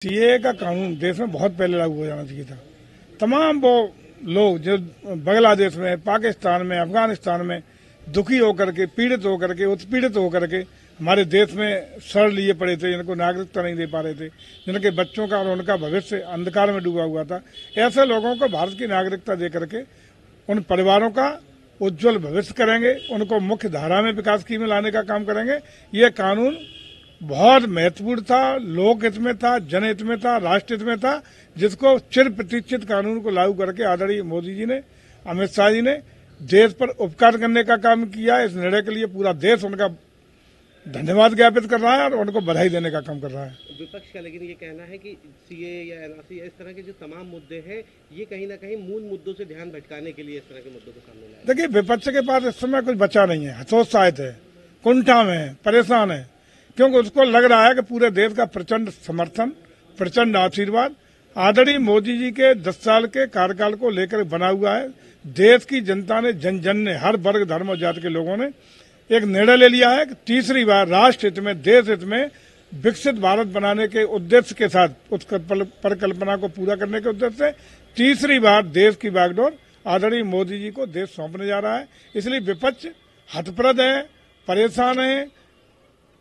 CA का कानून देश में बहुत पहले लागू हो जाना चाहिए था। तमाम वो लोग जो बांग्लादेश में, पाकिस्तान में, अफगानिस्तान में दुखी होकर के, पीड़ित होकर के, उत्पीड़ित होकर के हमारे देश में शरण लिए पड़े थे, जिनको नागरिकता नहीं दे पा रहे थे, जिनके बच्चों का और उनका भविष्य अंधकार में डूबा हुआ था, ऐसे लोगों को भारत की नागरिकता दे करके उन परिवारों का उज्जवल भविष्य करेंगे, उनको मुख्य धारा में विकास की में लाने का काम करेंगे। ये कानून बहुत महत्वपूर्ण था, लोक हित में था, जनहित में था, राष्ट्र हित में था, जिसको चिर प्रतीक्षित कानून को लागू करके आदरणीय मोदी जी ने, अमित शाह जी ने देश पर उपकार करने का काम किया। इस निर्णय के लिए पूरा देश उनका धन्यवाद ज्ञापित कर रहा है और उनको बधाई देने का काम कर रहा है। विपक्ष का लेकिन ये कहना है कि सीए या एनआरसी इस तरह के जो तमाम मुद्दे हैं, ये कहीं ना कहीं मूल मुद्दों से ध्यान भटकाने के लिए इस तरह के मुद्दों को सामने लाया। देखिए, विपक्ष के पास इस समय कुछ बचा नहीं है, हतोत्साहित है, कुंठा में है, परेशान है, क्योंकि उसको लग रहा है कि पूरे देश का प्रचंड समर्थन, प्रचंड आशीर्वाद आदरणीय मोदी जी के 10 साल के कार्यकाल को लेकर बना हुआ है। देश की जनता ने, जन जन ने, हर वर्ग, धर्म और जाति के लोगों ने एक निर्णय ले लिया है कि तीसरी बार राष्ट्र हित में, देश हित में विकसित भारत बनाने के उद्देश्य के साथ, उस परिकल्पना को पूरा करने के उद्देश्य से तीसरी बार देश की बागडोर आदरणीय मोदी जी को देश सौंपने जा रहा है। इसलिए विपक्ष हतप्रद है, परेशान है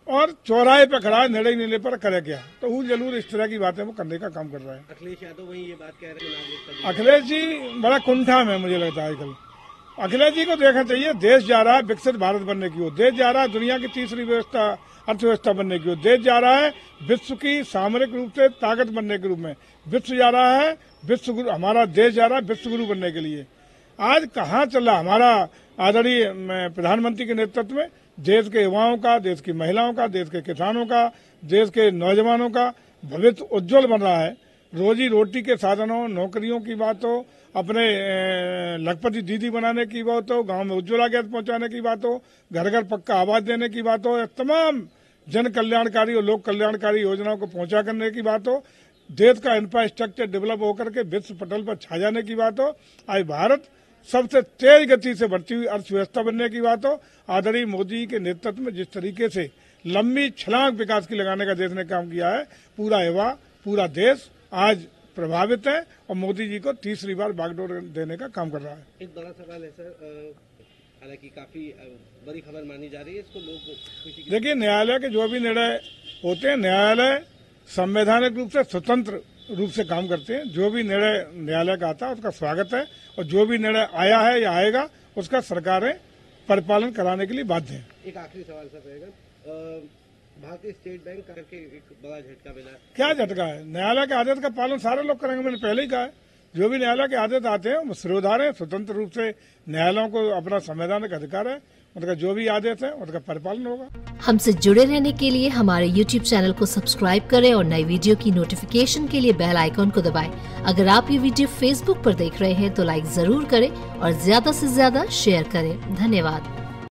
और चौराहे पर खड़ा है, निर्णय लेने पर करे क्या, तो वो जरूर इस तरह की बातें वो करने का काम कर रहा है। अखिलेश यादव वही ये बात कह रहे हैं। अखिलेश जी बड़ा कुंठा में मुझे लगता है आजकल। अखिलेश जी को देखना चाहिए, देश जा रहा है विकसित भारत बनने की ओर, देश जा रहा है दुनिया की तीसरी अर्थव्यवस्था बनने की ओर, देश जा रहा है विश्व की सामरिक रूप से ताकत बनने के रूप में, विश्व जा रहा है विश्व गुरु, हमारा देश जा रहा है विश्व गुरु बनने के लिए। आज कहाँ चल रहा हमारा आदरणीय प्रधानमंत्री के नेतृत्व में देश के युवाओं का, देश की महिलाओं का, देश के किसानों का, देश के नौजवानों का भविष्य उज्जवल बन रहा है। रोजी रोटी के साधनों, नौकरियों की बात हो, अपने लखपति दीदी बनाने की बात हो, गांव में उज्ज्वला गैस पहुंचाने की बात हो, घर घर पक्का आवास देने की बात हो, तमाम जन कल्याणकारी और लोक कल्याणकारी योजनाओं को पहुंचा करने की बात हो, देश का इंफ्रास्ट्रक्चर डेवलप होकर के विश्व पटल पर छा जाने की बात हो, आज भारत सबसे तेज गति से बढ़ती हुई अर्थव्यवस्था बनने की बात हो, आदरणीय मोदी के नेतृत्व में जिस तरीके से लंबी छलांग विकास की लगाने का देश ने काम किया है, पूरा युवा, पूरा देश आज प्रभावित है और मोदी जी को तीसरी बार बागडोर देने का काम कर रहा है। एक बड़ा सवाल है सर, हालांकि काफी बड़ी खबर मानी जा रही है, इसको लोग देखिए, न्यायालय के जो भी निर्णय होते हैं, न्यायालय संवैधानिक रूप से स्वतंत्र रूप से काम करते हैं। जो भी निर्णय न्यायालय का आता है उसका स्वागत है और जो भी निर्णय आया है या आएगा उसका सरकारें परिपालन कराने के लिए बाध्य हैं। एक आखिरी सवाल सर रहेगा, भारतीय स्टेट बैंक करके एक बड़ा झटका मिला। क्या झटका है? न्यायालय के आदेश का पालन सारे लोग करेंगे, मैंने पहले ही कहा है। जो भी न्यायालय के आदेश आते हैं वो सिरोधार है, स्वतंत्र रूप से न्यायालयों को अपना संवैधानिक अधिकार है, उनका जो भी आदेश है उनका परिपालन होगा। हमसे जुड़े रहने के लिए हमारे YouTube चैनल को सब्सक्राइब करें और नई वीडियो की नोटिफिकेशन के लिए बेल आइकॉन को दबाएं। अगर आप ये वीडियो Facebook पर देख रहे हैं तो लाइक जरूर करें और ज्यादा से ज्यादा शेयर करें। धन्यवाद।